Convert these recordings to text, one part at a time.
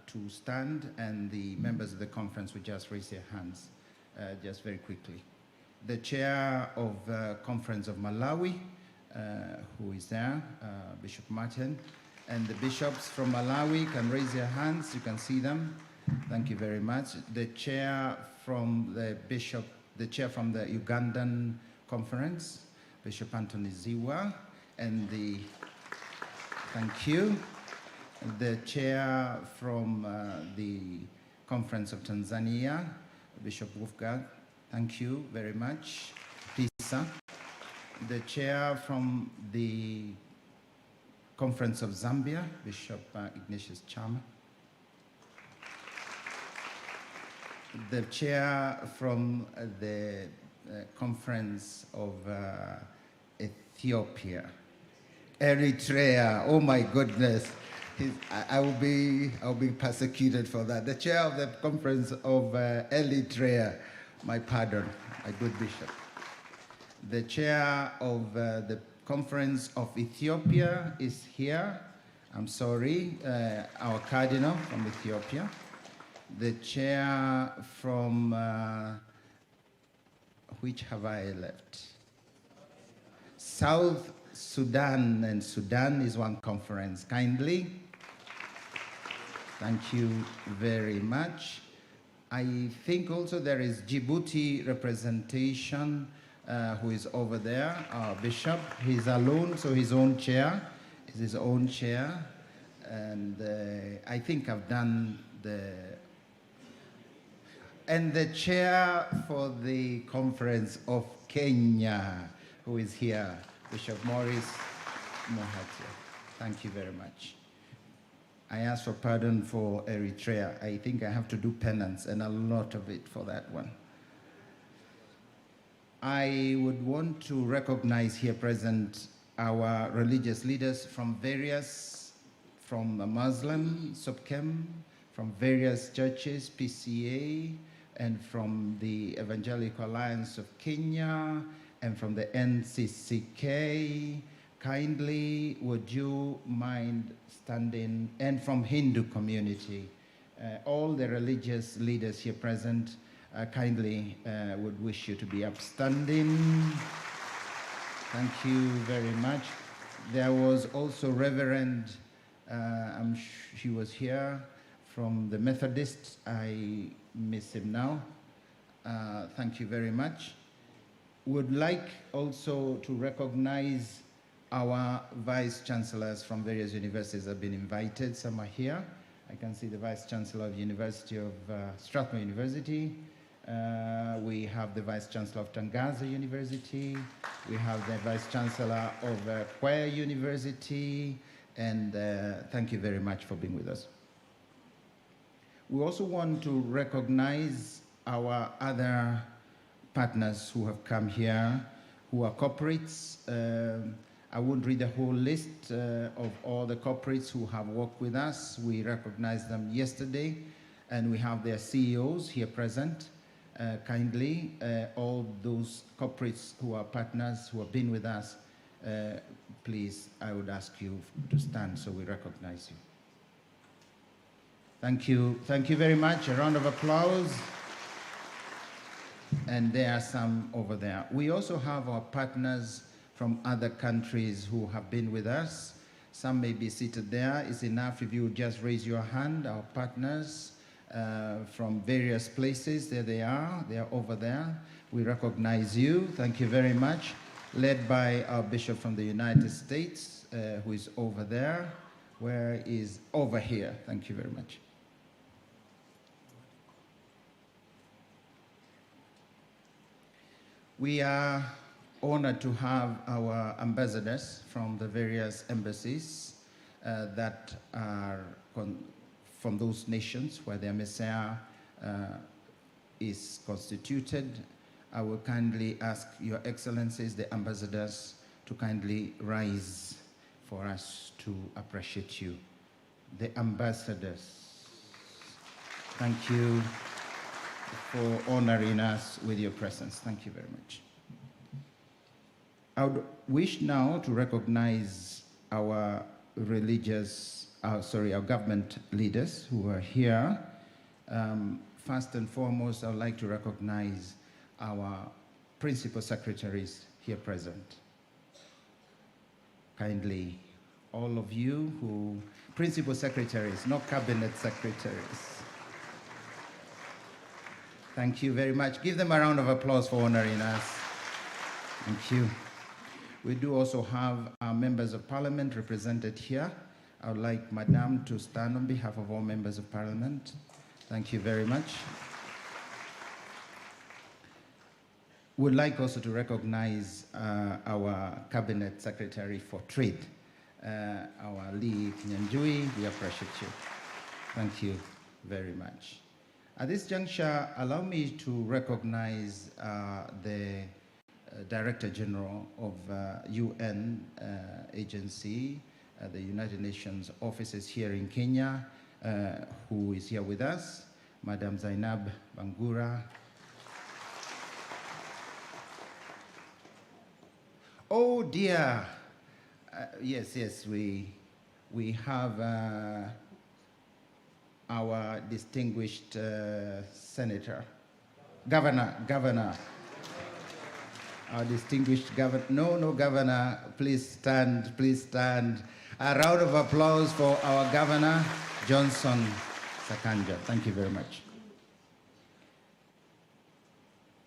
to stand, and the members of the conference would just raise their hands just very quickly. The chair of the Conference of Malawi, who is there, Bishop Martin, and the bishops from Malawi can raise their hands. You can see them. Thank you very much. The chair from the chair from the Ugandan conference, Bishop Anthony Ziwa, and thank you. The chair from the Conference of Tanzania, Bishop Wolfgang, thank you very much. Pisa. The chair from the Conference of Zambia, Bishop Ignatius Chama. The chair from the Conference of Ethiopia, Eritrea. Oh my goodness, I'll be persecuted for that. The chair of the Conference of Eritrea, my pardon, my good bishop. The chair of the Conference of Ethiopia is here. I'm sorry, our cardinal from Ethiopia. The chair from, which have I left? South Sudan, and Sudan is one conference. Kindly. Thank you very much. I think also there is Djibouti representation who is over there, our bishop. He's alone, so his own chair is his own chair. And I think I've done and the chair for the Conference of Kenya, who is here, Bishop Morris Mohatia. Thank you very much. I ask for pardon for Eritrea. I think I have to do penance, and a lot of it for that one. I would want to recognize here present our religious leaders from Muslim, SUPKEM, from various churches, PCA, and from the Evangelical Alliance of Kenya, and from the NCCK. Kindly, would you mind standing? And from Hindu community. All the religious leaders here present kindly would wish you to be upstanding. Thank you very much. There was also Reverend, she was here, from the Methodists. I miss him now. Thank you very much. Would like also to recognize our vice chancellors from various universities have been invited. Some are here. I can see the vice chancellor of the University of Strathmore University. We have the vice chancellor of Tangaza University. We have the vice chancellor of Cuea University. And thank you very much for being with us. We also want to recognize our other partners who have come here, who are corporates. I won't read the whole list of all the corporates who have worked with us. We recognized them yesterday, and we have their CEOs here present. Kindly, all those corporates who are partners, who have been with us, please, I would ask you to stand so we recognize you. Thank you. Thank you very much. A round of applause. And there are some over there. We also have our partners from other countries who have been with us. Some may be seated there. It's enough if you would just raise your hand. Our partners from various places, there they are over there. We recognize you. Thank you very much. Led by our bishop from the United States, who is over there. Where is over here? Thank you very much. We are honored to have our ambassadors from the various embassies that are from those nations where the Amecea is constituted. I will kindly ask Your Excellencies, the ambassadors, to kindly rise for us to appreciate you. The ambassadors, thank you for honoring us with your presence. Thank you very much. I would wish now to recognize our religious our government leaders who are here. First and foremost, I would like to recognize our principal secretaries here present. Kindly, all of you who, principal secretaries, not cabinet secretaries. Thank you very much. Give them a round of applause for honoring us. Thank you. We do also have our members of parliament represented here. I would like Madam to stand on behalf of all members of parliament. Thank you very much. We'd like also to recognize our Cabinet Secretary for Trade, our Lee Kinyanjui. We appreciate you. Thank you very much. At this juncture, allow me to recognize the Director General of UN agency, the United Nations offices here in Kenya, who is here with us, Madam Zainab Bangura. Oh dear, yes, we have our distinguished senator, governor, our distinguished governor, no governor, please stand. A round of applause for our governor, Johnson Sakanja. Thank you very much.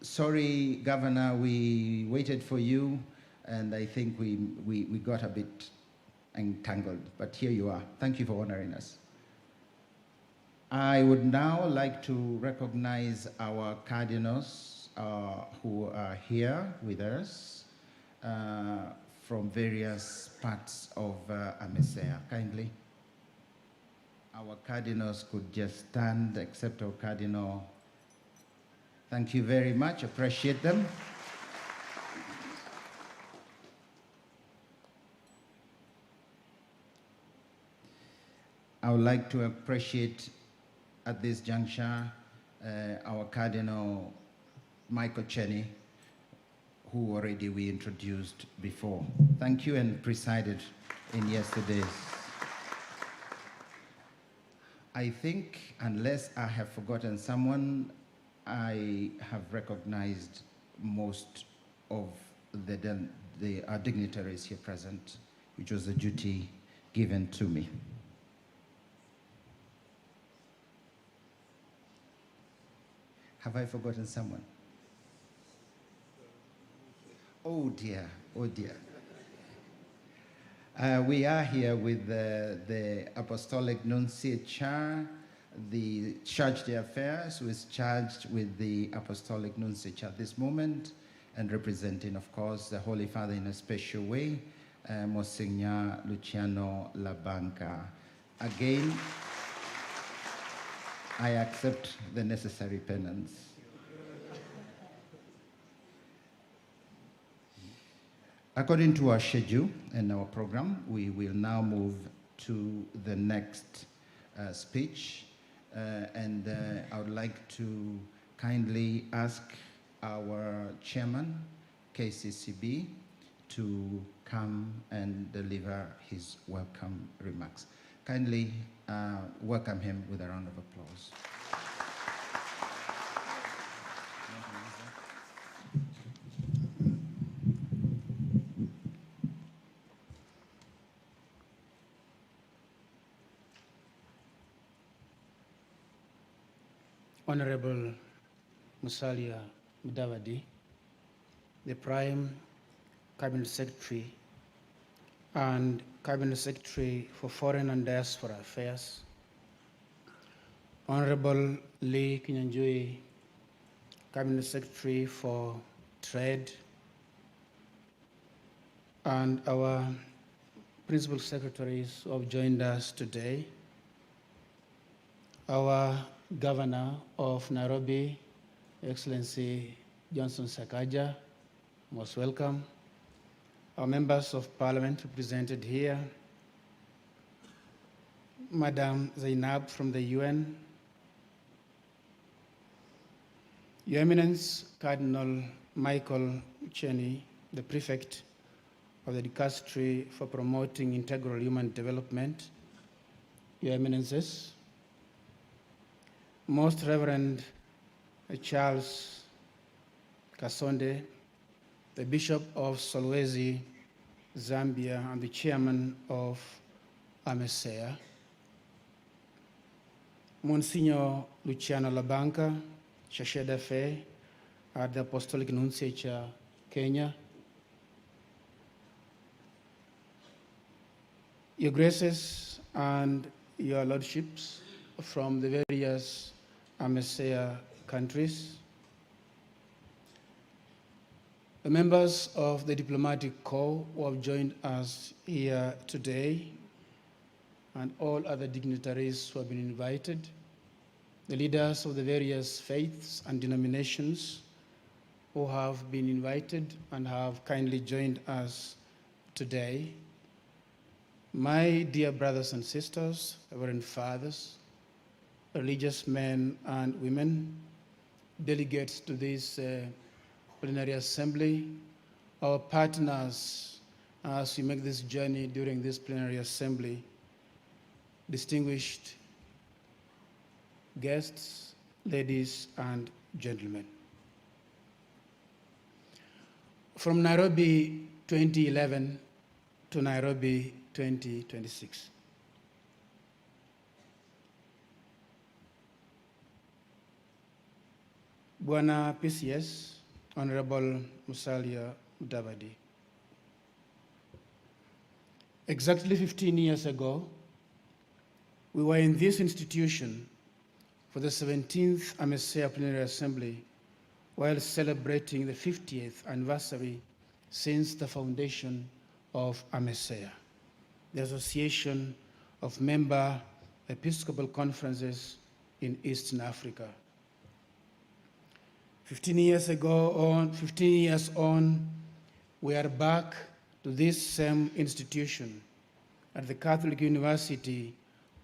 Sorry, Governor, we waited for you, and I think we got a bit entangled, but here you are. Thank you for honoring us. I would now like to recognize our cardinals who are here with us from various parts of Amecea. Kindly. Our cardinals could just stand, except our cardinal. Thank you very much, appreciate them. I would like to appreciate at this juncture our Cardinal Michael Cheney, who already we introduced before. Thank you, and presided in yesterday's. I think, unless I have forgotten someone, I have recognized most of our dignitaries here present, which was a duty given to me. Have I forgotten someone? Oh dear, oh dear. We are here with the Apostolic Nunciature, the Church d'Affaires, who is charged with the Apostolic Nunciature at this moment, and representing, of course, the Holy Father in a special way, Monsignor Luciano Labanca. Again, I accept the necessary penance. According to our schedule and our program, we will now move to the next speech. I would like to kindly ask our chairman, KCCB, to come and deliver his welcome remarks. Kindly welcome him with a round of applause. Honorable Musalia Mudavadi, the Prime Cabinet Secretary and Cabinet Secretary for Foreign and Diaspora Affairs, Honorable Lee Kinyanjui, Cabinet Secretary for Trade, and our principal secretaries who have joined us today, our Governor of Nairobi, Excellency Johnson Sakaja, most welcome. Our members of parliament represented here, Madam Zainab from the UN, Your Eminence Cardinal Michael Cheney, the Prefect of the Dicastery for Promoting Integral Human Development, Your Eminences, Most Reverend Charles Kasonde, the Bishop of Solwezi, Zambia, and the Chairman of Amecea, Monsignor Luciano Labanca, Chargé d'Affaires at the Apostolic Nunciature, Kenya, Your Graces and Your Lordships from the various Amecea countries, the members of the diplomatic corps who have joined us here today, and all other dignitaries who have been invited, the leaders of the various faiths and denominations who have been invited and have kindly joined us today, my dear brothers and sisters, Reverend Fathers, religious men and women, delegates to this plenary assembly, our partners as we make this journey during this plenary assembly, distinguished guests, ladies and gentlemen. From Nairobi 2011 to Nairobi 2026. Bwana PCS, Honorable Musalia Mudavadi. Exactly 15 years ago, we were in this institution for the 17th Amecea Plenary Assembly while celebrating the 50th anniversary since the foundation of Amecea, the Association of Member Episcopal Conferences in Eastern Africa. 15 years on, we are back to this same institution at the Catholic University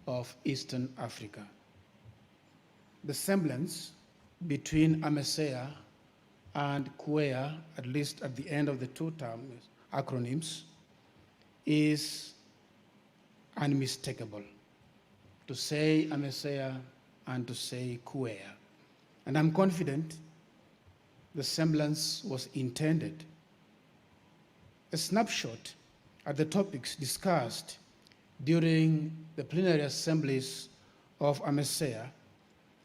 of Eastern Africa. The semblance between Amecea and Cuea, at least at the end of the two terms, acronyms, is unmistakable. To say Amecea and to say Cuea. And I'm confident the semblance was intended. A snapshot at the topics discussed during the plenary assemblies of Amecea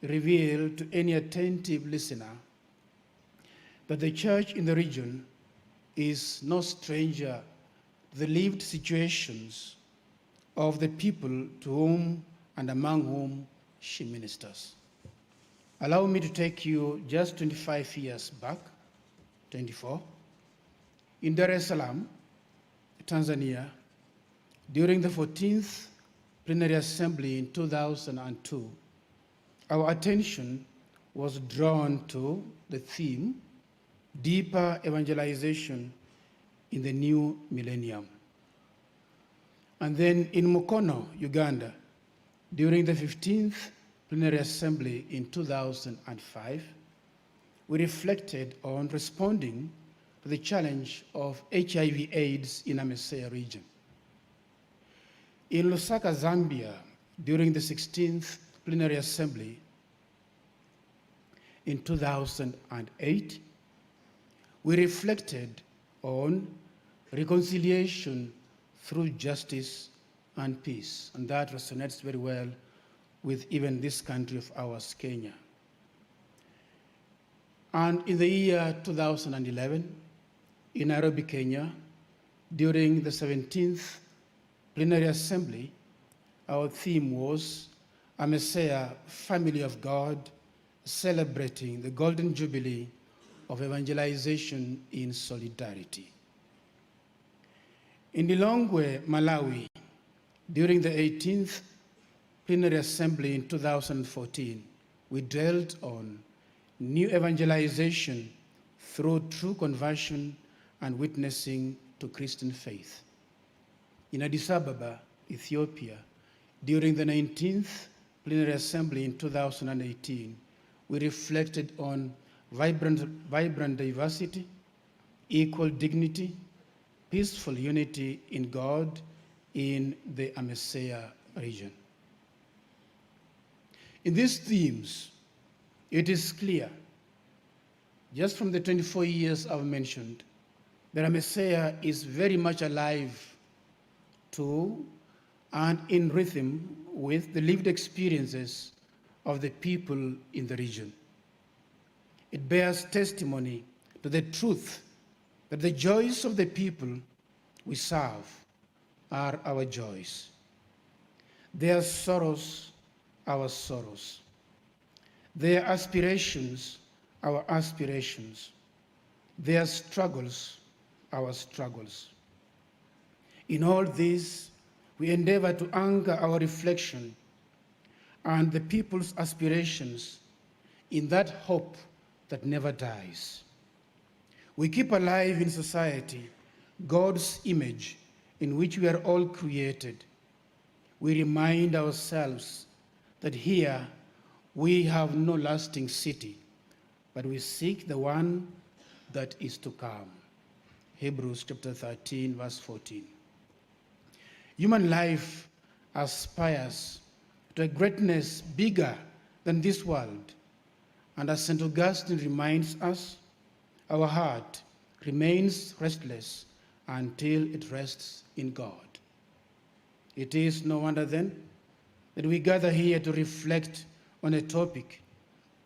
revealed to any attentive listener that the church in the region is no stranger to the lived situations of the people to whom and among whom she ministers. Allow me to take you just 25 years back, 24, in Dar es Salaam, Tanzania, during the 14th Plenary Assembly in 2002, our attention was drawn to the theme, Deeper Evangelization in the New Millennium. And then in Mkutano, Uganda, during the 15th Plenary Assembly in 2005, we reflected on responding to the challenge of HIV/AIDS in Amecea region. In Lusaka, Zambia, during the 16th Plenary Assembly in 2008, we reflected on reconciliation through justice and peace, and that resonates very well with even this country of ours, Kenya. And in the year 2011, in Nairobi, Kenya, during the 17th Plenary Assembly, our theme was Amecea, Family of God, celebrating the Golden Jubilee of Evangelization in Solidarity. In Lilongwe, Malawi, during the 18th Plenary Assembly in 2014, we dwelt on new evangelization through true conversion and witnessing to Christian faith. In Addis Ababa, Ethiopia, during the 19th Plenary Assembly in 2018, we reflected on vibrant diversity, equal dignity, peaceful unity in God in the Amecea region. In these themes, it is clear, just from the 24 years I've mentioned, that Amecea is very much alive to and in rhythm with the lived experiences of the people in the region. It bears testimony to the truth that the joys of the people we serve are our joys. Their sorrows, our sorrows. Their aspirations, our aspirations. Their struggles, our struggles. In all this, we endeavor to anchor our reflection and the people's aspirations in that hope that never dies. We keep alive in society God's image in which we are all created. We remind ourselves that here we have no lasting city, but we seek the one that is to come. Hebrews chapter 13, verse 14. Human life aspires to a greatness bigger than this world. And as St. Augustine reminds us, our heart remains restless until it rests in God. It is no wonder then that we gather here to reflect on a topic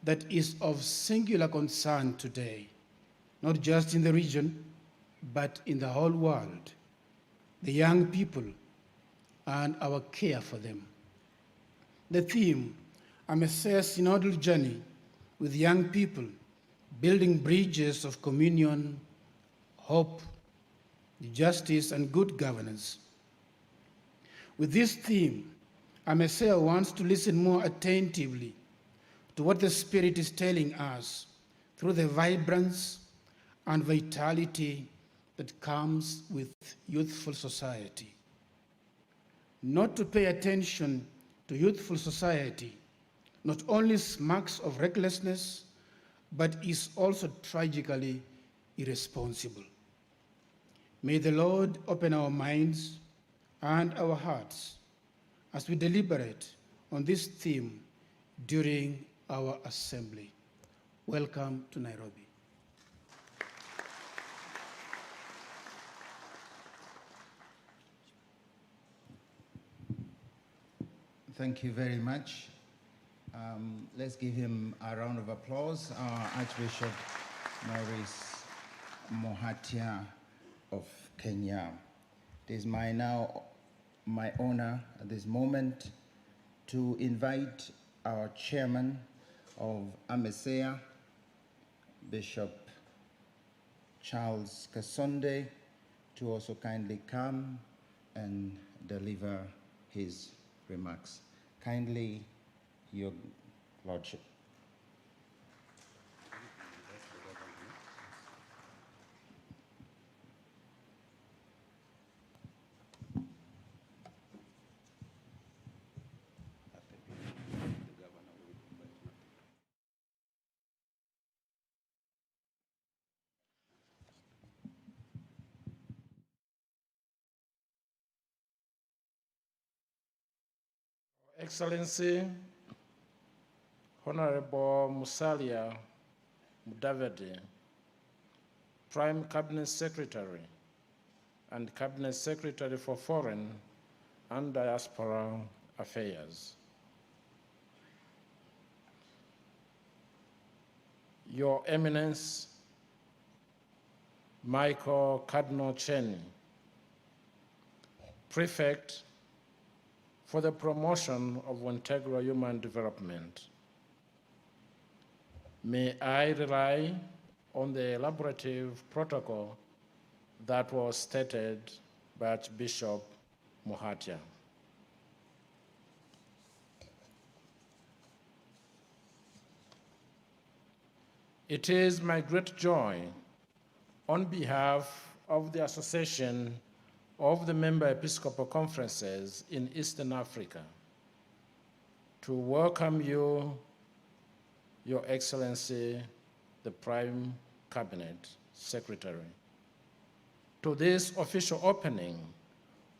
that is of singular concern today, not just in the region, but in the whole world, the young people and our care for them. The theme, Amecea's synodal journey with young people, building bridges of communion, hope, justice, and good governance. With this theme, Amecea wants to listen more attentively to what the Spirit is telling us through the vibrance and vitality that comes with youthful society. Not to pay attention to youthful society not only smacks of recklessness, but is also tragically irresponsible. May the Lord open our minds and our hearts as we deliberate on this theme during our assembly. Welcome to Nairobi. Thank you very much. Let's give him a round of applause. Our Archbishop Maurice Mohatia of Kenya. It is my honor at this moment to invite our chairman of Amecea, Bishop Charles Kasonde, to also kindly come and deliver his remarks. Kindly, Your Lordship. Excellency, Honorable Musalia Mudavadi, Prime Cabinet Secretary and Cabinet Secretary for Foreign and Diaspora Affairs. Your Eminence, Michael Cardinal Cheney, Prefect for the Promotion of Integral Human Development. May I rely on the elaborative protocol that was stated by Archbishop Mohatia. It is my great joy, on behalf of the Association of the Member Episcopal Conferences in Eastern Africa, to welcome you, Your Excellency, the Prime Cabinet Secretary, to this official opening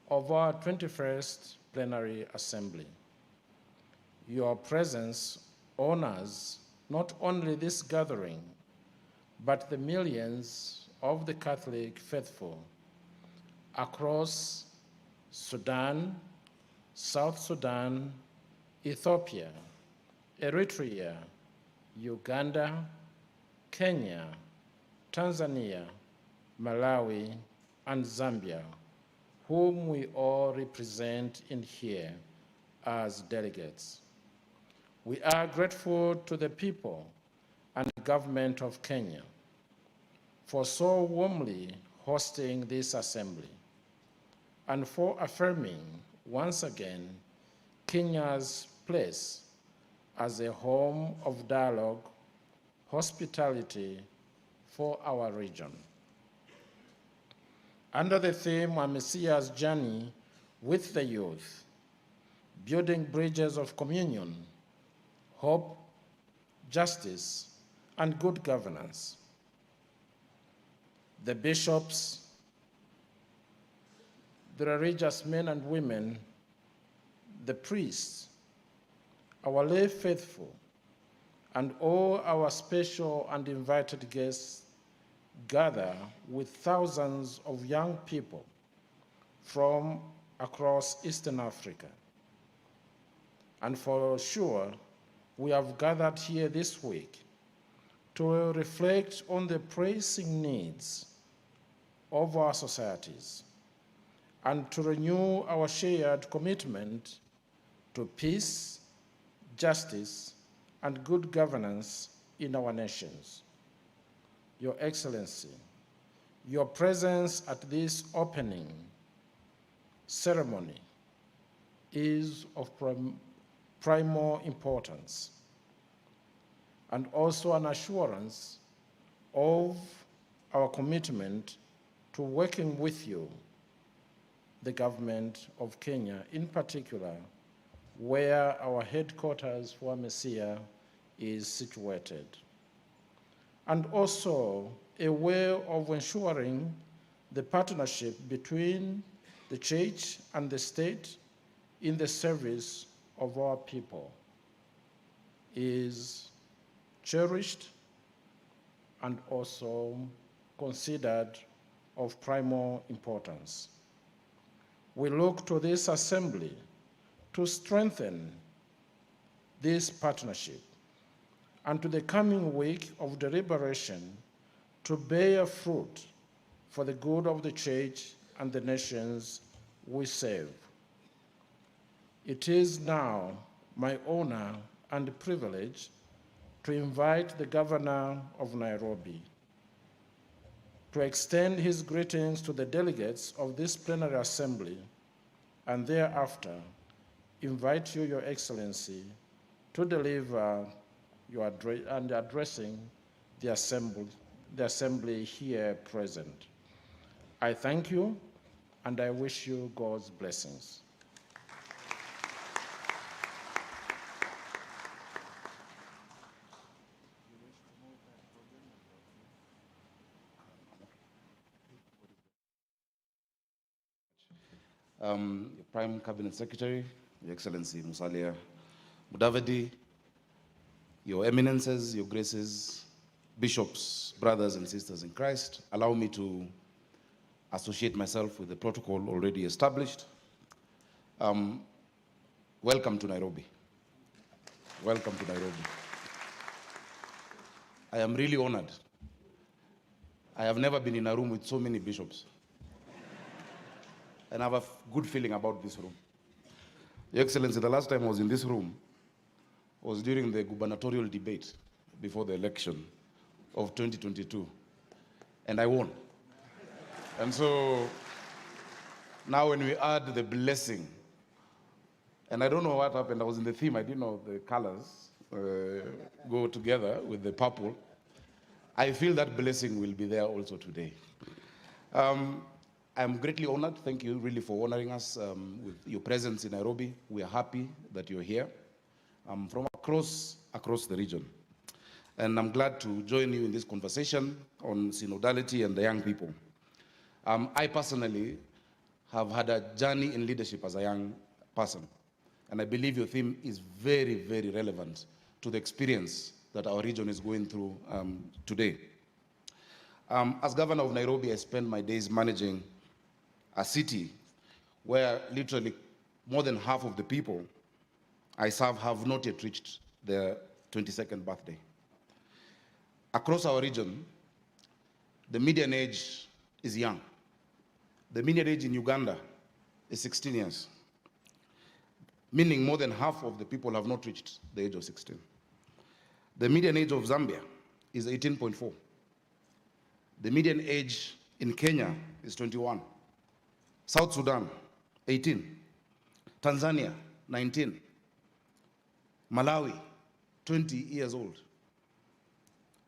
of our 21st Plenary Assembly. Your presence honors not only this gathering, but the millions of the Catholic faithful across Sudan, South Sudan, Ethiopia, Eritrea, Uganda, Kenya, Tanzania, Malawi, and Zambia, whom we all represent in here as delegates. We are grateful to the people and government of Kenya for so warmly hosting this assembly and for affirming once again Kenya's place as a home of dialogue, hospitality for our region. Under the theme Amecea's journey with the youth, building bridges of communion, hope, justice, and good governance, the bishops, the religious men and women, the priests, our lay faithful, and all our special and invited guests gather with thousands of young people from across Eastern Africa. And for sure, we have gathered here this week to reflect on the pressing needs of our societies and to renew our shared commitment to peace, justice, and good governance in our nations. Your Excellency, your presence at this opening ceremony is of primal importance and also an assurance of our commitment to working with you, the government of Kenya in particular, where our headquarters for Amecea is situated, and also a way of ensuring the partnership between the church and the state in the service of our people is cherished and also considered of primal importance. We look to this assembly to strengthen this partnership and to the coming week of deliberation to bear fruit for the good of the church and the nations we serve. It is now my honor and privilege to invite the governor of Nairobi to extend his greetings to the delegates of this plenary assembly, and thereafter invite you, Your Excellency, to deliver your address and addressing the assembly here present. I thank you, and I wish you God's blessings. Prime Cabinet Secretary, Your Excellency Musalia Mudavadi, Your Eminences, Your Graces, Bishops, brothers and sisters in Christ, allow me to associate myself with the protocol already established. Welcome to Nairobi. Welcome to Nairobi. I am really honored. I have never been in a room with so many bishops. And I have a good feeling about this room. Your Excellency, the last time I was in this room was during the gubernatorial debate before the election of 2022. And I won. And so now when we add the blessing, and I don't know what happened, I was in the theme, I didn't know the colors go together with the purple. I feel that blessing will be there also today. I'm greatly honored. Thank you really for honoring us with your presence in Nairobi. We are happy that you're here from across the region. And I'm glad to join you in this conversation on synodality and the young people. I personally have had a journey in leadership as a young person. And I believe your theme is very, very relevant to the experience that our region is going through today. As governor of Nairobi, I spend my days managing a city where literally more than half of the people I serve have not yet reached their 22nd birthday. Across our region, the median age is young. The median age in Uganda is 16 years, meaning more than half of the people have not reached the age of 16. The median age of Zambia is 18.4. The median age in Kenya is 21. South Sudan, 18. Tanzania, 19. Malawi, 20 years old.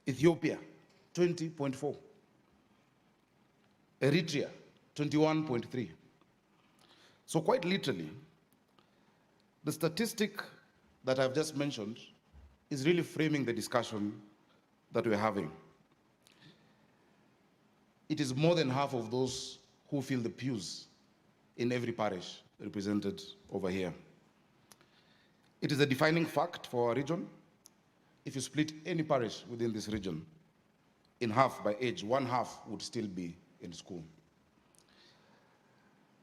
Ethiopia, 20.4. Eritrea, 21.3. So quite literally, the statistic that I've just mentioned is really framing the discussion that we're having. It is more than half of those who fill the pews in every parish represented over here. It is a defining fact for our region. If you split any parish within this region in half by age, one half would still be in school.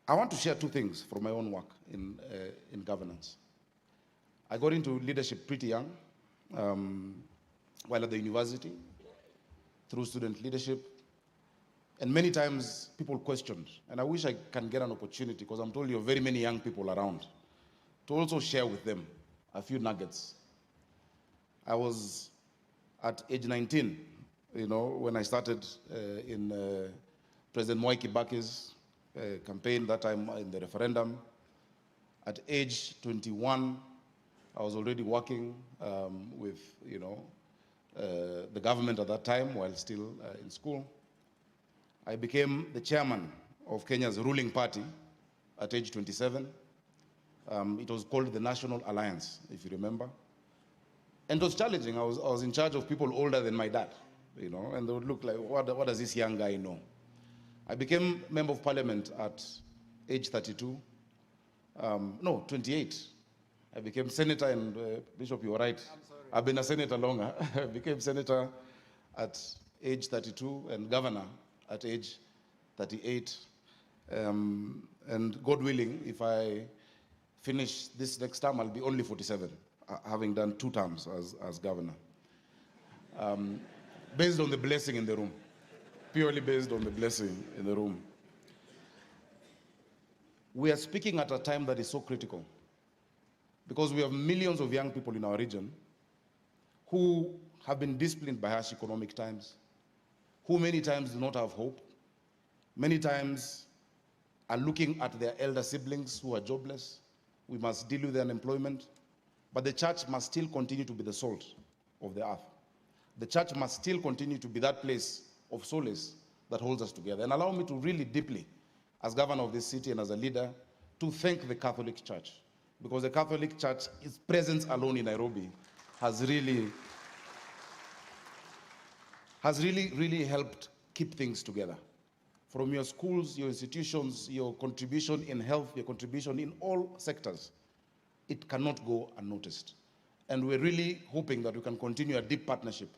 I want to share two things from my own work in governance. I got into leadership pretty young, while at the university, through student leadership. And many times people questioned, and I wish I can get an opportunity, because I'm told you have very many young people around, to also share with them a few nuggets. I was at age 19, when I started in President Mwai Kibaki's campaign, that time in the referendum. At age 21, I was already working with, the government at that time while still in school. I became the chairman of Kenya's ruling party at age 27. It was called the National Alliance, if you remember. And it was challenging. I was in charge of people older than my dad, and they would look like, what does this young guy know? I became member of parliament at age 32. 28. I became senator, and Bishop, you were right. I've been a senator longer. I became senator at age 32 and governor at age 38. And God willing, if I finish this next term, I'll be only 47, having done 2 terms as governor. Based on the blessing in the room, purely based on the blessing in the room. We are speaking at a time that is so critical, because we have millions of young people in our region who have been disciplined by harsh economic times, who many times do not have hope, many times are looking at their elder siblings who are jobless. We must deal with their unemployment, but the church must still continue to be the salt of the earth. The church must still continue to be that place of solace that holds us together. And allow me to really deeply, as governor of this city and as a leader, to thank the Catholic Church, because the Catholic Church, its presence alone in Nairobi has really helped keep things together. From your schools, your institutions, your contribution in health, your contribution in all sectors, it cannot go unnoticed. And we're really hoping that we can continue a deep partnership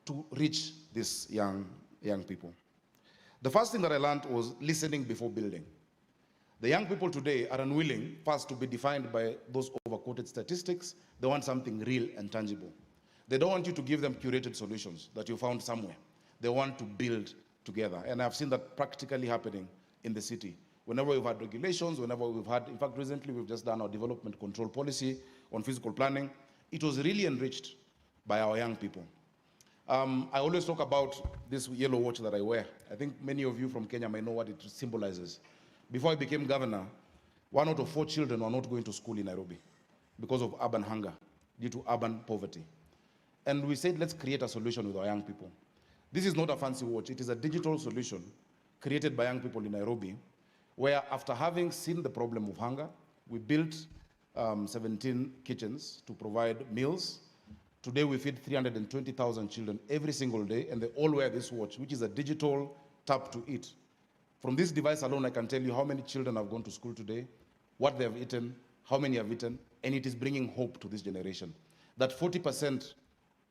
to reach these young people. The first thing that I learned was listening before building. The young people today are unwilling first to be defined by those overquoted statistics. They want something real and tangible. They don't want you to give them curated solutions that you found somewhere. They want to build together. And I've seen that practically happening in the city. Whenever we've had regulations, whenever we've had, in fact, recently we've just done our development control policy on physical planning. It was really enriched by our young people. I always talk about this yellow watch that I wear. I think many of you from Kenya may know what it symbolizes. Before I became governor, 1 out of 4 children were not going to school in Nairobi because of urban hunger, due to urban poverty. And we said, let's create a solution with our young people. This is not a fancy watch. It is a digital solution created by young people in Nairobi, where after having seen the problem of hunger, we built 17 kitchens to provide meals. Today we feed 320,000 children every single day, and they all wear this watch, which is a digital tap to eat. From this device alone, I can tell you how many children have gone to school today, what they have eaten, how many have eaten, and it is bringing hope to this generation. That 40%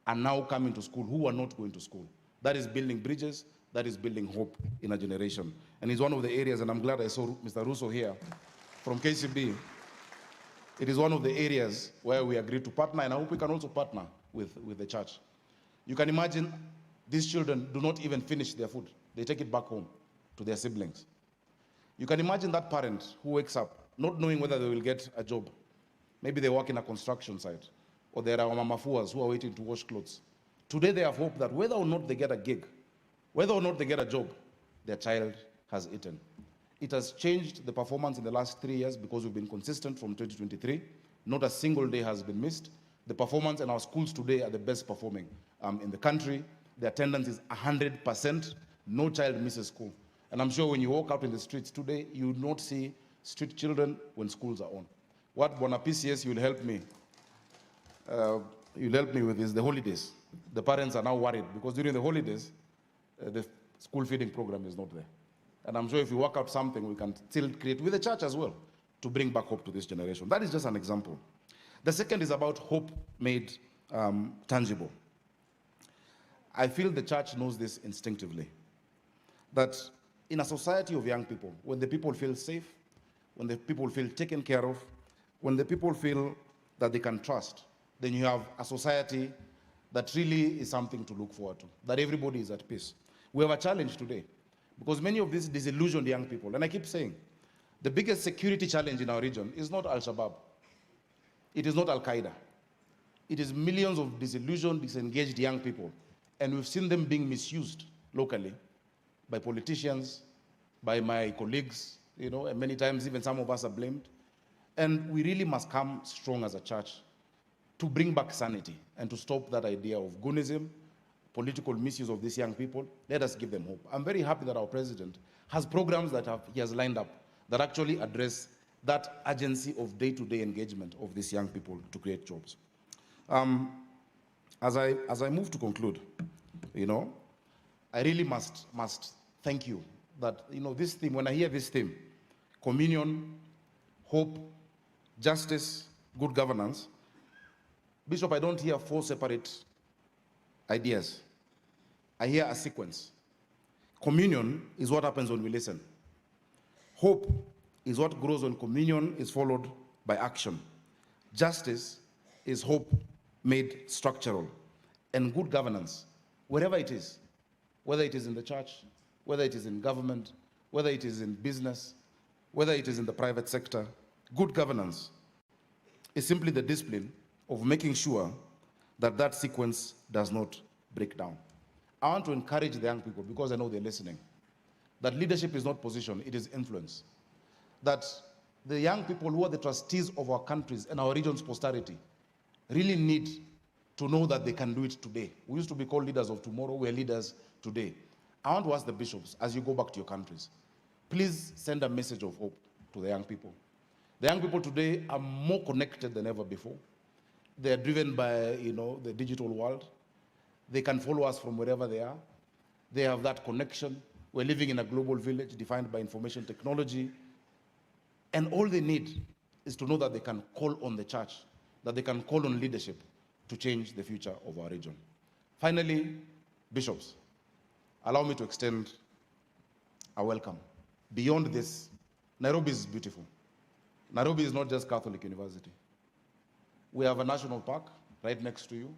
are now coming to school who are not going to school. That is building bridges, that is building hope in a generation. And it's one of the areas, and I'm glad I saw Mr. Russo here from KCB. It is one of the areas where we agreed to partner, and I hope we can also partner with the church. You can imagine these children do not even finish their food. They take it back home to their siblings. You can imagine that parent who wakes up not knowing whether they will get a job. Maybe they work in a construction site, or there are mamafuas who are waiting to wash clothes. Today they have hope that whether or not they get a gig, whether or not they get a job, their child has eaten. It has changed the performance in the last 3 years because we've been consistent from 2023. Not a single day has been missed. The performance in our schools today are the best performing in the country. The attendance is 100%. No child misses school. And I'm sure when you walk out in the streets today, you will not see street children when schools are on. What Bona PCS will help me with is the holidays. The parents are now worried because during the holidays, the school feeding program is not there. And I'm sure if we work out something, we can still create with the church as well to bring back hope to this generation. That is just an example. The second is about hope made tangible. I feel the church knows this instinctively, that in a society of young people, when the people feel safe, when the people feel taken care of, when the people feel that they can trust, then you have a society that really is something to look forward to, that everybody is at peace. We have a challenge today because many of these disillusioned young people, and I keep saying, the biggest security challenge in our region is not Al-Shabaab. It is not Al-Qaeda. It is millions of disillusioned, disengaged young people. And we've seen them being misused locally by politicians, by my colleagues, and many times even some of us are blamed. And we really must come strong as a church to bring back sanity and to stop that idea of goonism, political misuse of these young people. Let us give them hope. I'm very happy that our president has programs that he has lined up that actually address that urgency of day-to-day engagement of these young people to create jobs. As I move to conclude, I really must thank you that, this theme, when I hear this theme, communion, hope, justice, good governance, Bishop, I don't hear 4 separate ideas. I hear a sequence. Communion is what happens when we listen. Hope is what grows when communion is followed by action. Justice is hope made structural. And good governance, wherever it is, whether it is in the church, whether it is in government, whether it is in business, whether it is in the private sector, good governance is simply the discipline of making sure that that sequence does not break down. I want to encourage the young people, because I know they're listening, that leadership is not position, it is influence. That the young people who are the trustees of our countries and our region's posterity really need to know that they can do it today. We used to be called leaders of tomorrow, we're leaders today. I want to ask the bishops, as you go back to your countries, please send a message of hope to the young people. The young people today are more connected than ever before. They're driven by, the digital world. They can follow us from wherever they are. They have that connection. We're living in a global village defined by information technology. And all they need is to know that they can call on the church, that they can call on leadership to change the future of our region. Finally, bishops, allow me to extend a welcome. Beyond this, Nairobi is beautiful. Nairobi is not just Catholic University. We have a national park right next to you.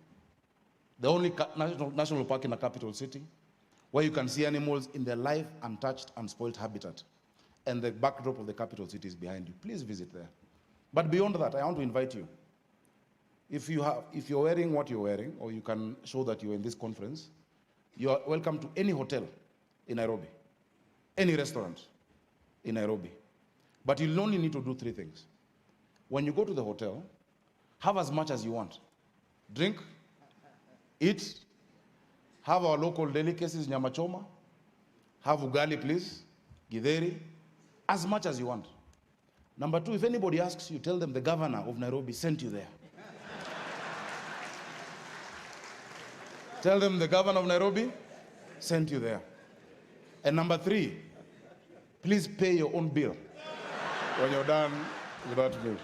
The only national park in a capital city where you can see animals in their live, untouched, unspoiled habitat. And the backdrop of the capital city is behind you. Please visit there. But beyond that, I want to invite you. If you're wearing what you're wearing, or you can show that you're in this conference, you are welcome to any hotel in Nairobi, any restaurant in Nairobi. But you'll only need to do 3 things. When you go to the hotel, have as much as you want. Drink, eat, have our local delicacies, nyama choma, have ugali, please, githeri, as much as you want. Number 2, if anybody asks you, tell them the governor of Nairobi sent you there. Tell them the governor of Nairobi sent you there. And number 3, please pay your own bill when you're done with that meal.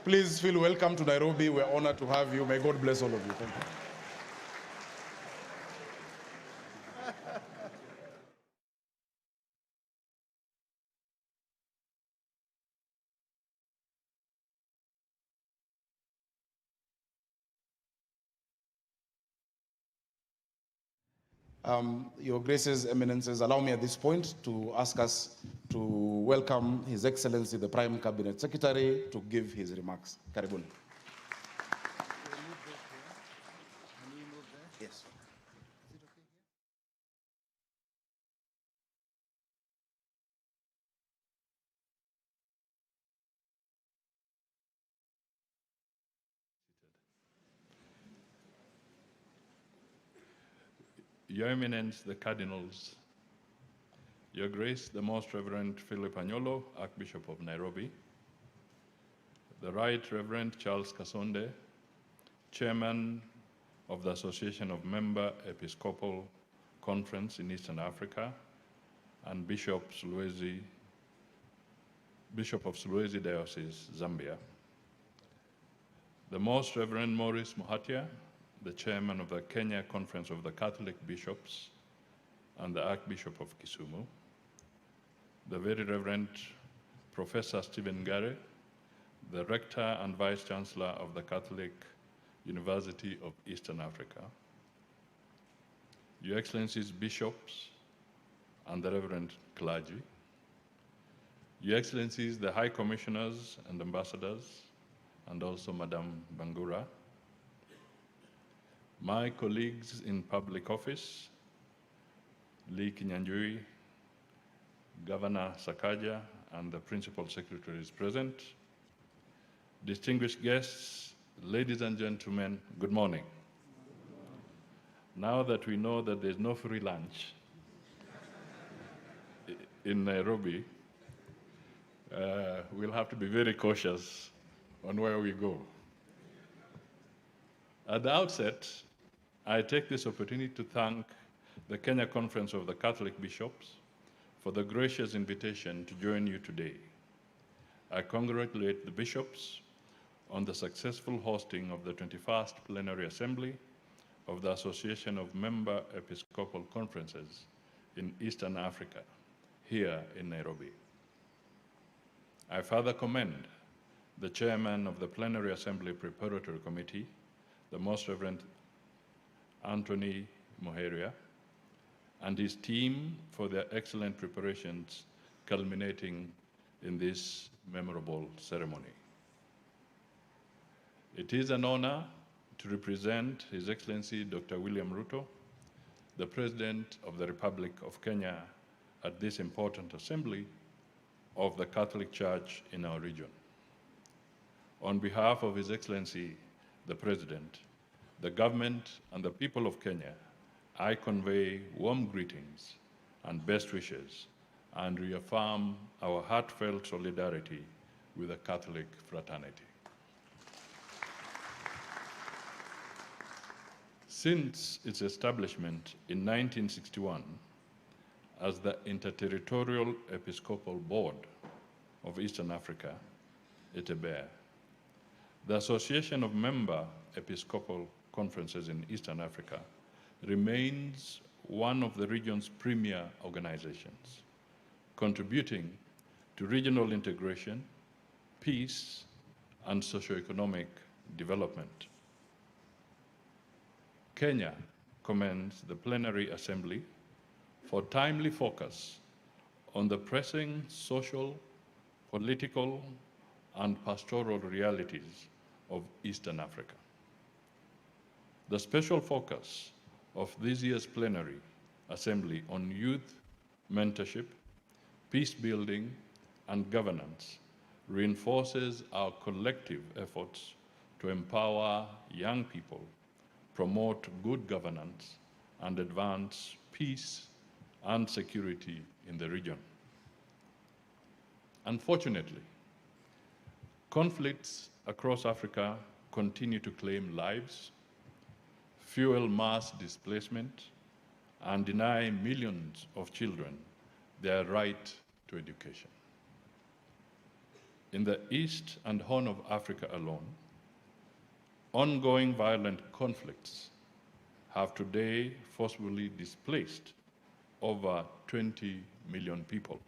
Please feel welcome to Nairobi. We're honored to have you. May God bless all of you. Thank you. Your Graces, Eminences, allow me at this point to ask us to welcome His Excellency, the Prime Cabinet Secretary, to give his remarks. Karibuni. Yes. Your Eminence, the Cardinals, Your Grace, the Most Reverend Philip Anyolo, Archbishop of Nairobi, the Right Reverend Charles Kasonde, Chairman of the Association of Member Episcopal Conference in Eastern Africa, and Bishop of Sulawesi Diocese, Zambia, the Most Reverend Maurice Muhatia, the Chairman of the Kenya Conference of the Catholic Bishops, and the Archbishop of Kisumu, the Very Reverend Professor Stephen Gare, the Rector and Vice Chancellor of the Catholic University of Eastern Africa, Your Excellencies Bishops and the Reverend Clergy, Your Excellencies the High Commissioners and Ambassadors, and also Madam Bangura, my colleagues in public office, Lee Kinyanjui, Governor Sakaja, and the Principal Secretary is present. Distinguished guests, ladies and gentlemen, good morning. Now that we know that there's no free lunch in Nairobi, we'll have to be very cautious on where we go. At the outset, I take this opportunity to thank the Kenya Conference of the Catholic Bishops for the gracious invitation to join you today. I congratulate the bishops on the successful hosting of the 21st Plenary Assembly of the Association of Member Episcopal Conferences in Eastern Africa, here in Nairobi. I further commend the Chairman of the Plenary Assembly Preparatory Committee, the Most Reverend Anthony Moheria, and his team for their excellent preparations culminating in this memorable ceremony. It is an honor to represent His Excellency Dr. William Ruto, the President of the Republic of Kenya, at this important assembly of the Catholic Church in our region. On behalf of His Excellency, the President, the government, and the people of Kenya, I convey warm greetings and best wishes and reaffirm our heartfelt solidarity with the Catholic fraternity. Since its establishment in 1961 as the Interterritorial Episcopal Board of Eastern Africa, ETEBEA, the Association of Member Episcopal Conferences in Eastern Africa remains one of the region's premier organizations, contributing to regional integration, peace, and socioeconomic development. Kenya commends the Plenary Assembly for timely focus on the pressing social, political, and pastoral realities of Eastern Africa. The special focus of this year's Plenary Assembly on youth mentorship, peace building, and governance reinforces our collective efforts to empower young people, promote good governance, and advance peace and security in the region. Unfortunately, conflicts across Africa continue to claim lives, fuel mass displacement, and deny millions of children their right to education. in the East and Horn of Africa alone, ongoing violent conflicts have today forcibly displaced over 20 million people.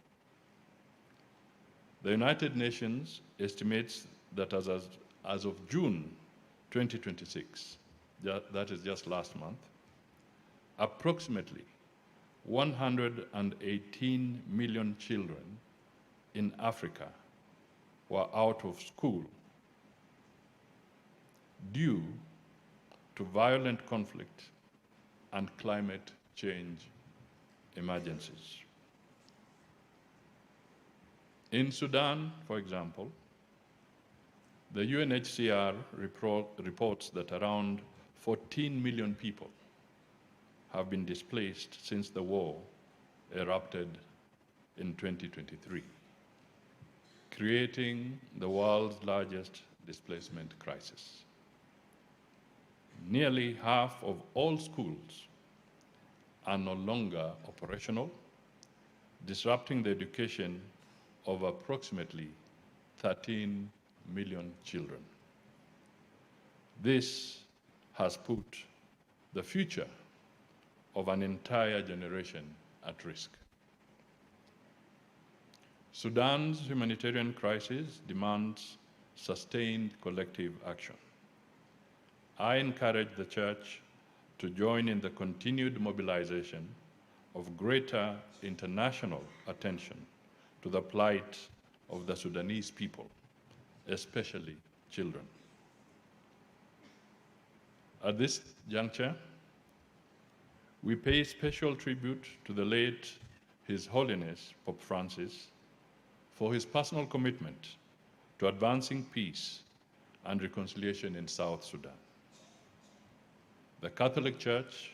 The United Nations estimates that as of June 2026, that is just last month, approximately 118 million children in Africa were out of school due to violent conflict and climate change emergencies. In Sudan, for example, the UNHCR reports that around 14 million people have been displaced since the war erupted in 2023, creating the world's largest displacement crisis. Nearly half of all schools are no longer operational, disrupting the education of approximately 13 million children. This has put the future of an entire generation at risk. Sudan's humanitarian crisis demands sustained collective action. I encourage the Church to join in the continued mobilization of greater international attention to the plight of the Sudanese people, especially children. At this juncture, we pay special tribute to the late His Holiness Pope Francis for his personal commitment to advancing peace and reconciliation in South Sudan. The Catholic Church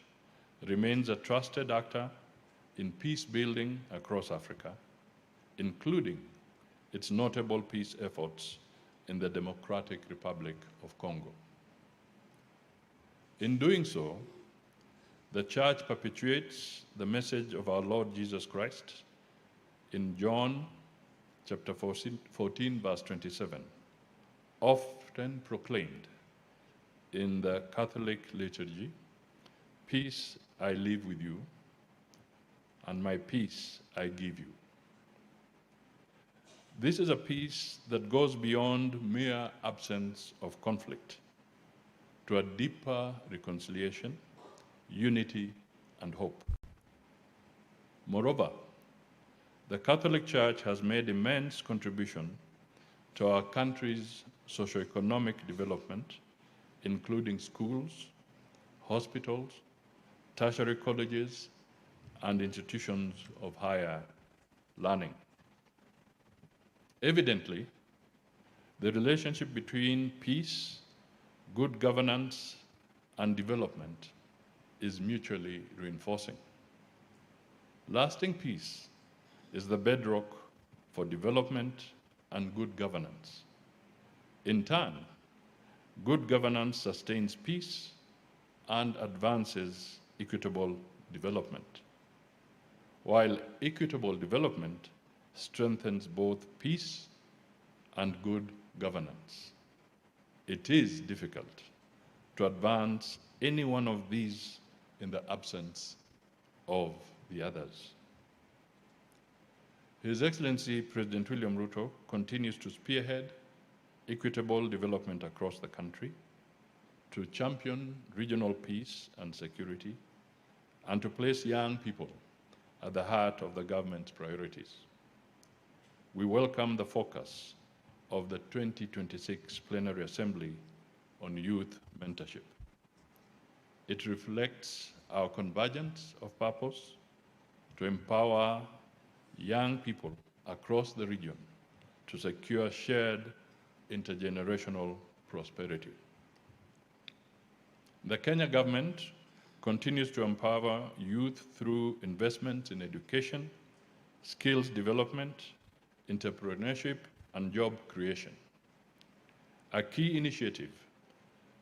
remains a trusted actor in peace building across Africa, including its notable peace efforts in the Democratic Republic of Congo. In doing so, the Church perpetuates the message of our Lord Jesus Christ in John chapter 14, verse 27, often proclaimed in the Catholic liturgy, "Peace I leave with you, and my peace I give you." This is a peace that goes beyond mere absence of conflict to a deeper reconciliation, unity, and hope. Moreover, the Catholic Church has made immense contribution to our country's socioeconomic development, including schools, hospitals, tertiary colleges, and institutions of higher learning. Evidently, the relationship between peace, good governance, and development is mutually reinforcing. Lasting peace is the bedrock for development and good governance. In turn, good governance sustains peace and advances equitable development, while equitable development strengthens both peace and good governance. It is difficult to advance any one of these in the absence of the others. His Excellency President William Ruto continues to spearhead equitable development across the country, to champion regional peace and security, and to place young people at the heart of the government's priorities. We welcome the focus of the 2026 Plenary Assembly on youth mentorship. It reflects our convergence of purpose to empower young people across the region to secure shared intergenerational prosperity. The Kenya government continues to empower youth through investments in education, skills development, entrepreneurship, and job creation. A key initiative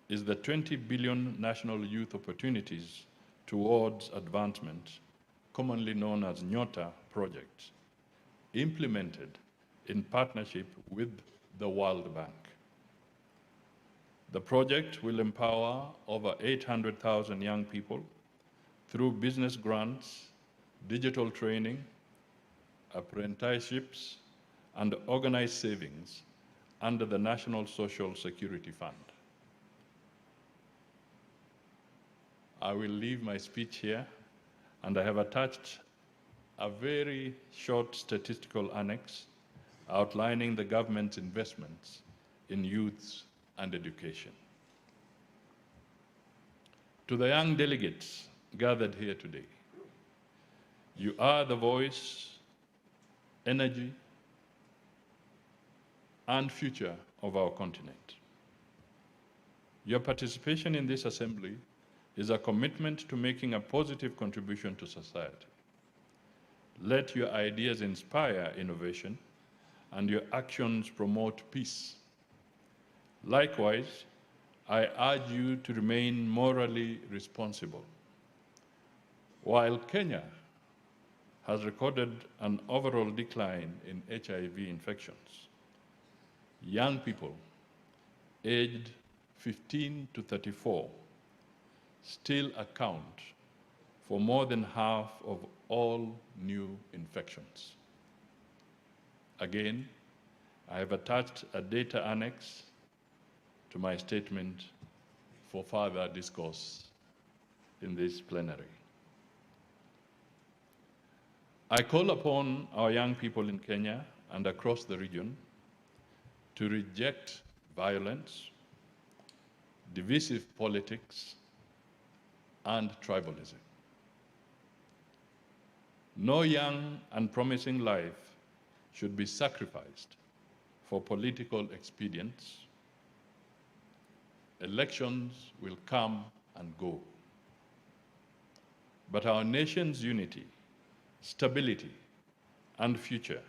is the 20 billion National Youth Opportunities Towards Advancement, commonly known as NYOTA project, implemented in partnership with the World Bank. The project will empower over 800,000 young people through business grants, digital training, apprenticeships, and organized savings under the National Social Security Fund. I will leave my speech here, and I have attached a very short statistical annex outlining the government's investments in youth and education. To the young delegates gathered here today, you are the voice, energy, and future of our continent. Your participation in this assembly is a commitment to making a positive contribution to society. Let your ideas inspire innovation and your actions promote peace. Likewise, I urge you to remain morally responsible. While Kenya has recorded an overall decline in HIV infections, young people aged 15 to 34 still account for more than half of all new infections. Again, I have attached a data annex to my statement for further discourse in this plenary. I call upon our young people in Kenya and across the region to reject violence, divisive politics, and tribalism. No young and promising life should be sacrificed for political expedience. Elections will come and go, but our nation's unity, stability, and future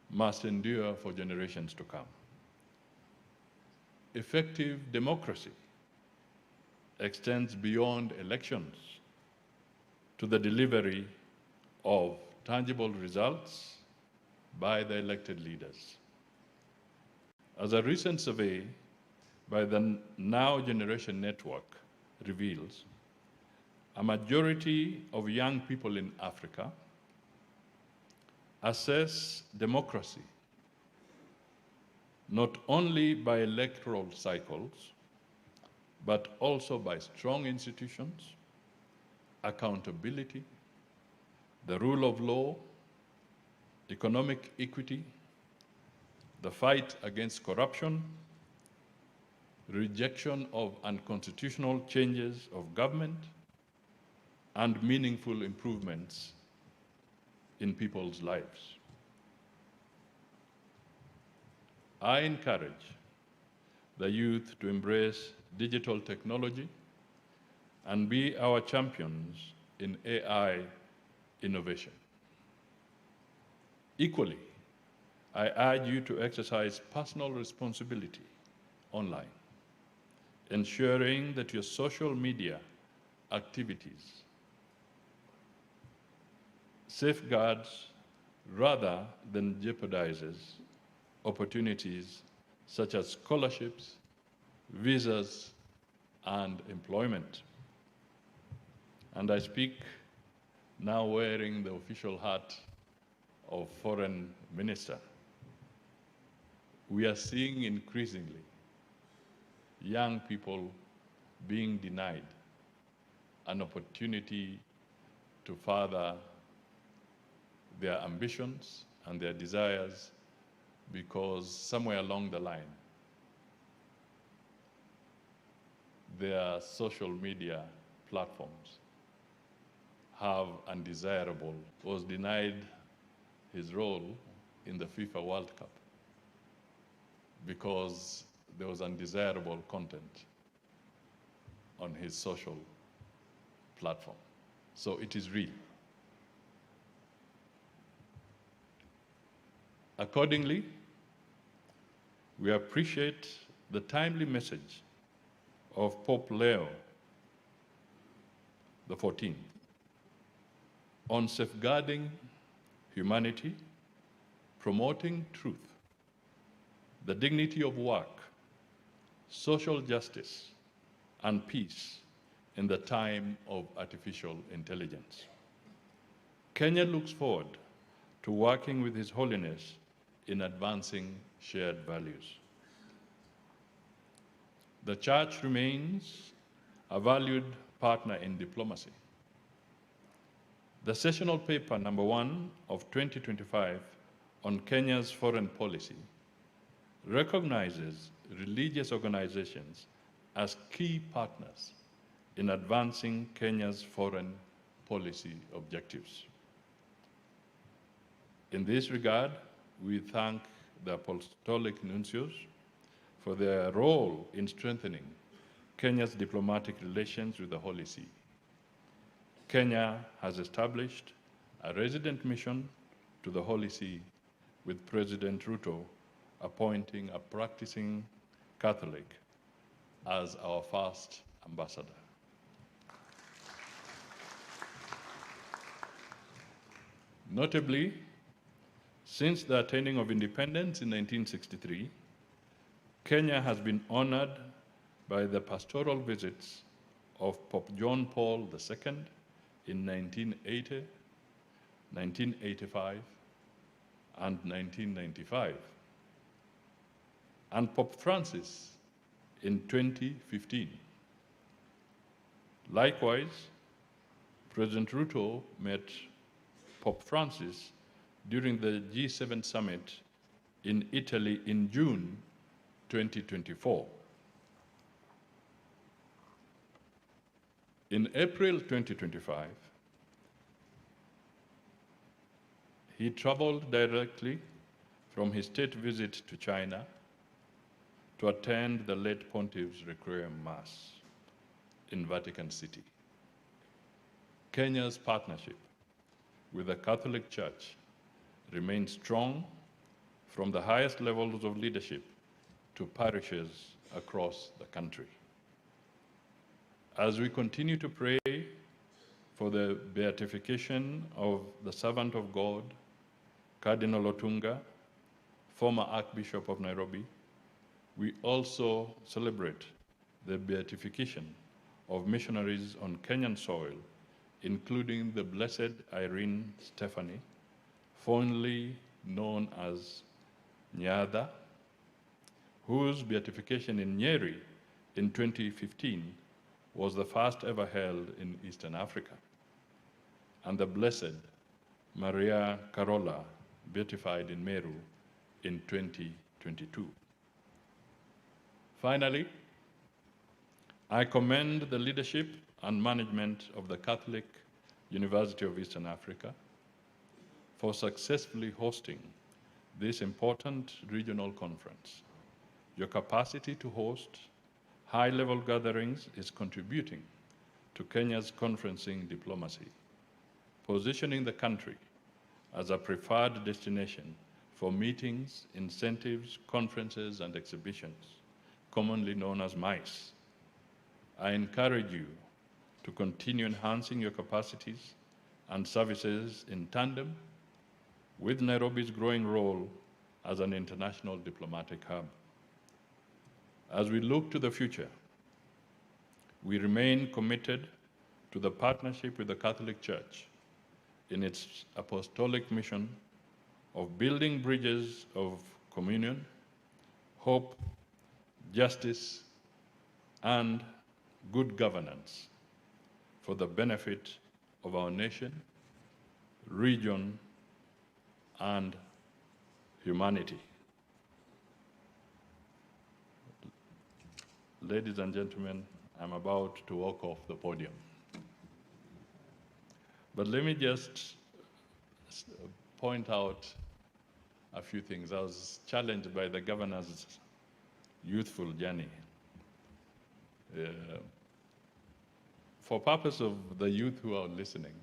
must endure for generations to come. Effective democracy extends beyond elections to the delivery of tangible results by the elected leaders. As a recent survey by the Now Generation Network reveals, a majority of young people in Africa assess democracy not only by electoral cycles, but also by strong institutions, accountability, the rule of law, economic equity, the fight against corruption, rejection of unconstitutional changes of government, and meaningful improvements in people's lives. I encourage the youth to embrace digital technology and be our champions in AI innovation. Equally, I urge you to exercise personal responsibility online, ensuring that your social media activities safeguards rather than jeopardizes opportunities such as scholarships, visas, and employment. And I speak now wearing the official hat of Foreign Minister. We are seeing increasingly young people being denied an opportunity to further their ambitions and their desires because somewhere along the line, their social media platforms have undesirable, was denied his role in the FIFA World Cup because there was undesirable content on his social platform. So it is real. Accordingly, we appreciate the timely message of Pope Leo XIV on safeguarding humanity, promoting truth, the dignity of work, social justice, and peace in the time of artificial intelligence. Kenya looks forward to working with His Holiness in advancing shared values. The Church remains a valued partner in diplomacy. The sessional paper number 1 of 2025 on Kenya's foreign policy recognizes religious organizations as key partners in advancing Kenya's foreign policy objectives. In this regard, we thank the apostolic nuncios for their role in strengthening Kenya's diplomatic relations with the Holy See. Kenya has established a resident mission to the Holy See, with President Ruto appointing a practicing Catholic as our first ambassador. Notably, since the attaining of independence in 1963, Kenya has been honored by the pastoral visits of Pope John Paul II in 1980, 1985, and 1995, and Pope Francis in 2015. Likewise, President Ruto met Pope Francis during the G7 summit in Italy in June 2024. In April 2025, he traveled directly from his state visit to China to attend the late Pontiff's Requiem Mass in Vatican City. Kenya's partnership with the Catholic Church remains strong, from the highest levels of leadership to parishes across the country. As we continue to pray for the beatification of the servant of God, Cardinal Otunga, former Archbishop of Nairobi, we also celebrate the beatification of missionaries on Kenyan soil, including the Blessed Irene Stephanie, fondly known as Nyada, whose beatification in Nyeri in 2015 was the first ever held in Eastern Africa, and the Blessed Maria Carola, beatified in Meru in 2022. Finally, I commend the leadership and management of the Catholic University of Eastern Africa for successfully hosting this important regional conference. Your capacity to host high-level gatherings is contributing to Kenya's conferencing diplomacy, positioning the country as a preferred destination for meetings, incentives, conferences, and exhibitions, commonly known as MICE. I encourage you to continue enhancing your capacities and services in tandem with Nairobi's growing role as an international diplomatic hub. As we look to the future, we remain committed to the partnership with the Catholic Church in its apostolic mission of building bridges of communion, hope, justice, and good governance for the benefit of our nation, region, and humanity. Ladies and gentlemen, I'm about to walk off the podium. But let me just point out a few things. I was challenged by the governor's youthful journey. For purpose of the youth who are listening,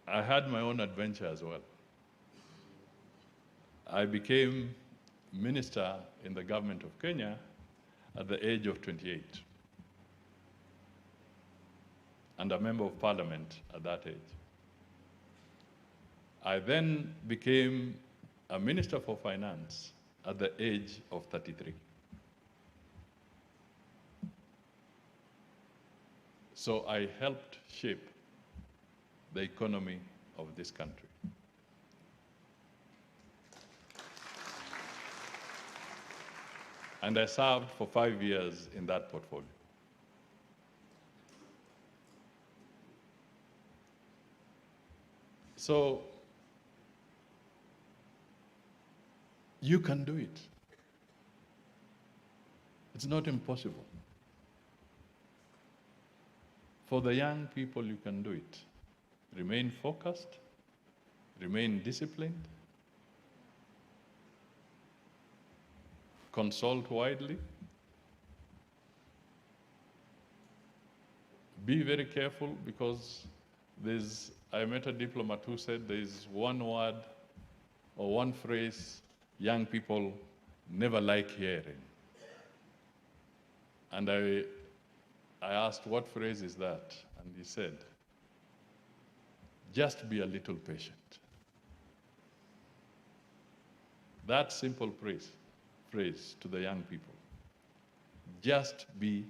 I had my own adventure as well. I became minister in the government of Kenya at the age of 28, and a member of parliament at that age. I then became a Minister for Finance at the age of 33. So I helped shape the economy of this country. And I served for 5 years in that portfolio. So you can do it. It's not impossible. For the young people, you can do it. Remain focused, remain disciplined, consult widely, be very careful, because I met a diplomat who said there's one word or one phrase young people never like hearing. And I asked, what phrase is that? And he said, just be a little patient. That simple phrase to the young people, just be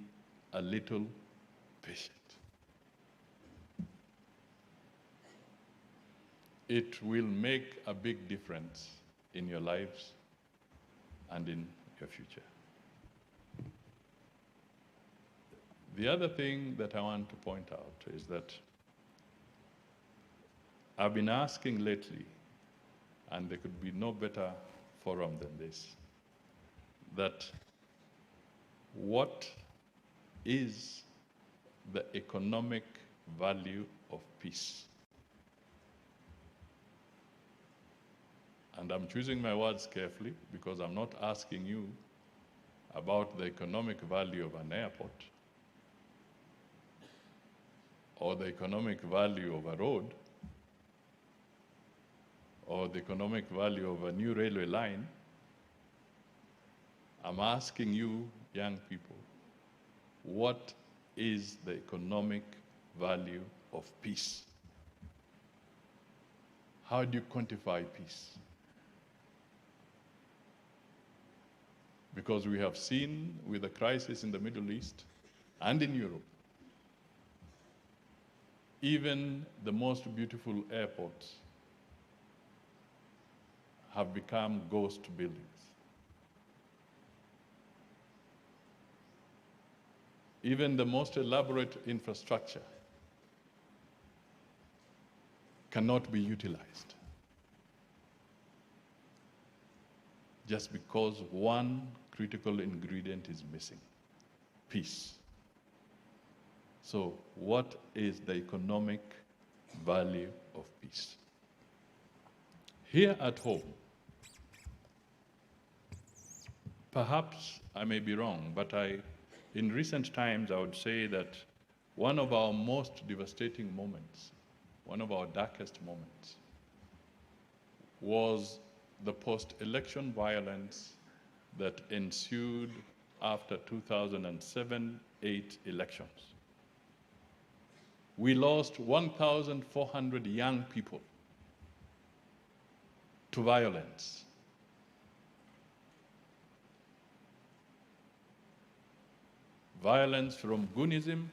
a little patient. It will make a big difference in your lives and in your future. The other thing that I want to point out is that I've been asking lately, and there could be no better forum than this, that what is the economic value of peace? And I'm choosing my words carefully, because I'm not asking you about the economic value of an airport or the economic value of a road or the economic value of a new railway line. I'm asking you, young people, what is the economic value of peace? How do you quantify peace? Because we have seen with the crisis in the Middle East and in Europe, even the most beautiful airports have become ghost buildings. Even the most elaborate infrastructure cannot be utilized just because one critical ingredient is missing: peace. So what is the economic value of peace? Here at home, perhaps I may be wrong, but in recent times, I would say that one of our most devastating moments, one of our darkest moments, was the post-election violence that ensued after 2007-8 elections. We lost 1,400 young people to violence. Violence from Goonism,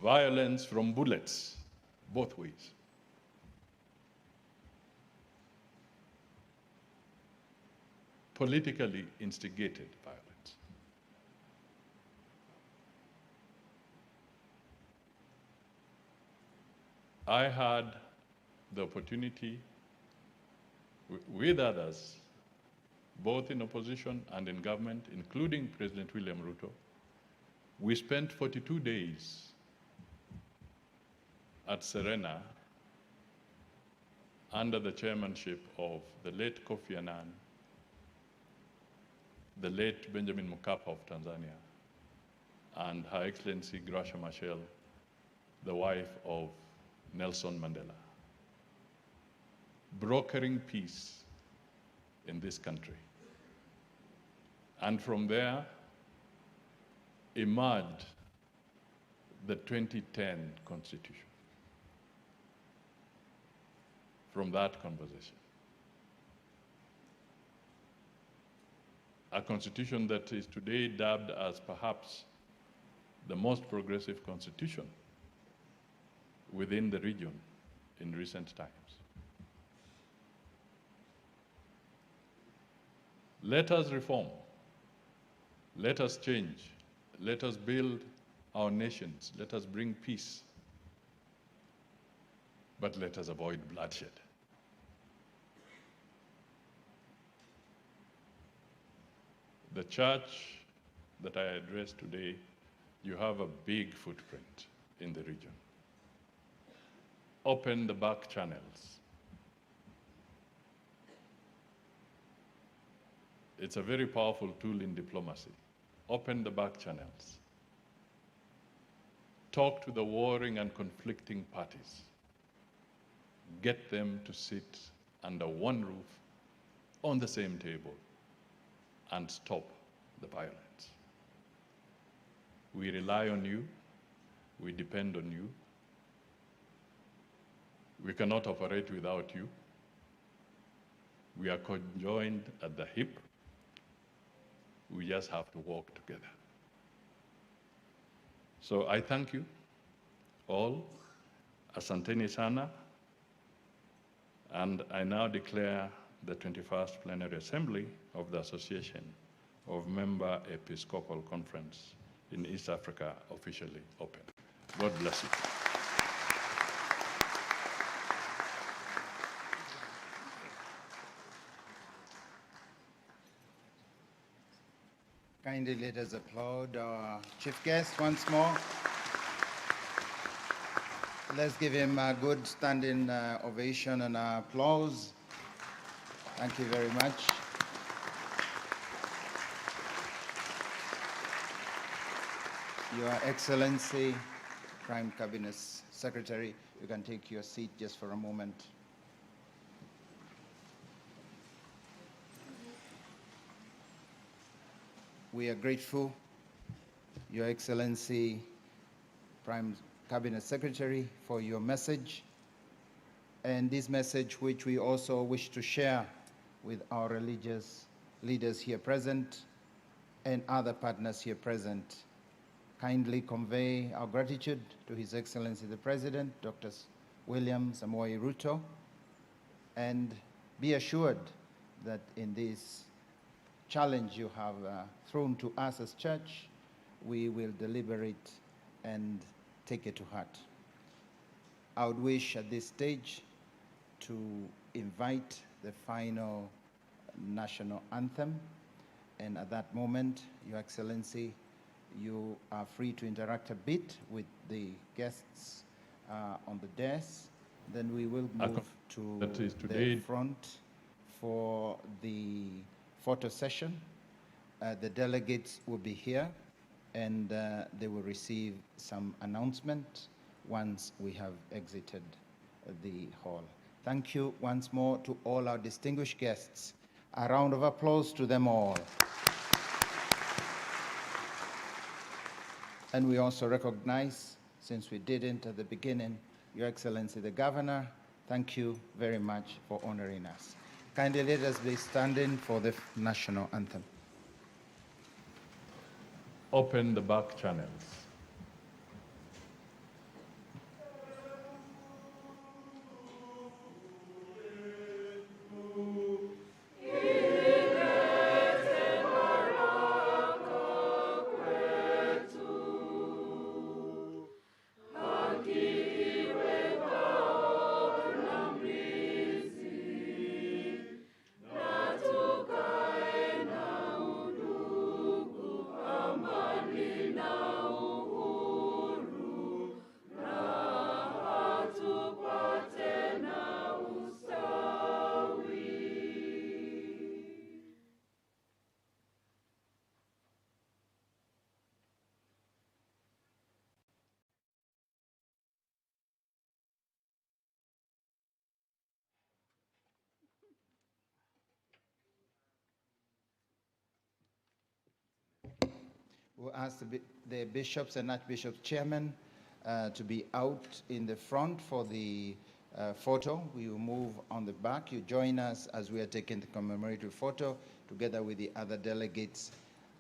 violence from bullets, both ways. Politically instigated violence. I had the opportunity with others, both in opposition and in government, including President William Ruto. We spent 42 days at Serena under the chairmanship of the late Kofi Annan, the late Benjamin Mkapa of Tanzania, and Her Excellency Gracia Machel, the wife of Nelson Mandela, brokering peace in this country. And from there emerged the 2010 Constitution. from that conversation. A constitution that is today dubbed as perhaps the most progressive constitution within the region in recent times. Let us reform, let us change, let us build our nations, let us bring peace, but let us avoid bloodshed. The church that I address today, you have a big footprint in the region. Open the back channels. It's a very powerful tool in diplomacy. Open the back channels. Talk to the warring and conflicting parties. Get them to sit under one roof, on the same table, and stop the violence. We rely on you. We depend on you. We cannot operate without you. We are conjoined at the hip. We just have to walk together. So I thank you all. Asanteni sana. And I now declare the 21st Plenary Assembly of the Association of Member Episcopal Conference in East Africa officially open. God bless you. Kindly let us applaud our chief guest once more. Let's give him a good standing ovation and applause. Thank you very much. Your Excellency, Prime Cabinet Secretary, you can take your seat just for a moment. We are grateful, Your Excellency, Prime Cabinet Secretary, for your message, and this message which we also wish to share with our religious leaders here present and other partners here present. Kindly convey our gratitude to His Excellency the President, Dr. William Samoei Ruto, and be assured that in this challenge you have thrown to us as church, we will deliberate and take it to heart. I would wish at this stage to invite the final national anthem, and at that moment, Your Excellency, you are free to interact a bit with the guests on the desk. Then we will move to the front for the photo session. The delegates will be here, and they will receive some announcement once we have exited the hall. Thank you once more to all our distinguished guests. A round of applause to them all. And we also recognize, since we didn't at the beginning, Your Excellency the Governor. Thank you very much for honoring us. Kindly let us be standing for the national anthem. Open the back channels. We'll ask the bishops and archbishops chairman to be out in the front for the photo. We will move on the back. You join us as we are taking the commemorative photo together with the other delegates,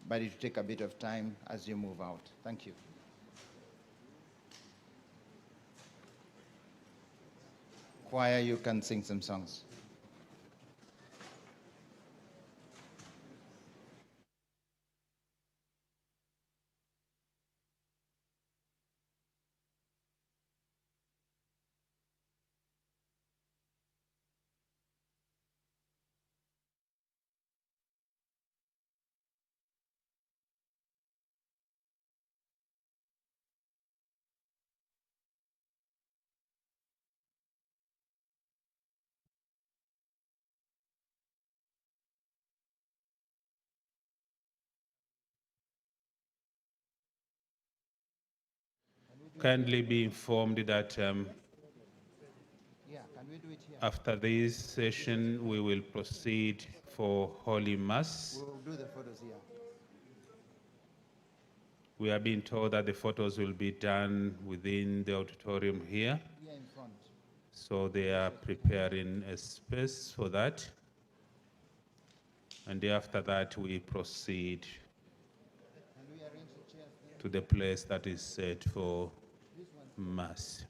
but it will take a bit of time as you move out. Thank you. Choir, you can sing some songs. Kindly be informed that Yeah, can we do it here? after this session, we will proceed for Holy Mass. We will do the photos here. We are being told that the photos will be done within the auditorium here, Here in front. so they are preparing a space for that. And after that, we proceed Can we arrange the chairs there? to the place that is set for Mass.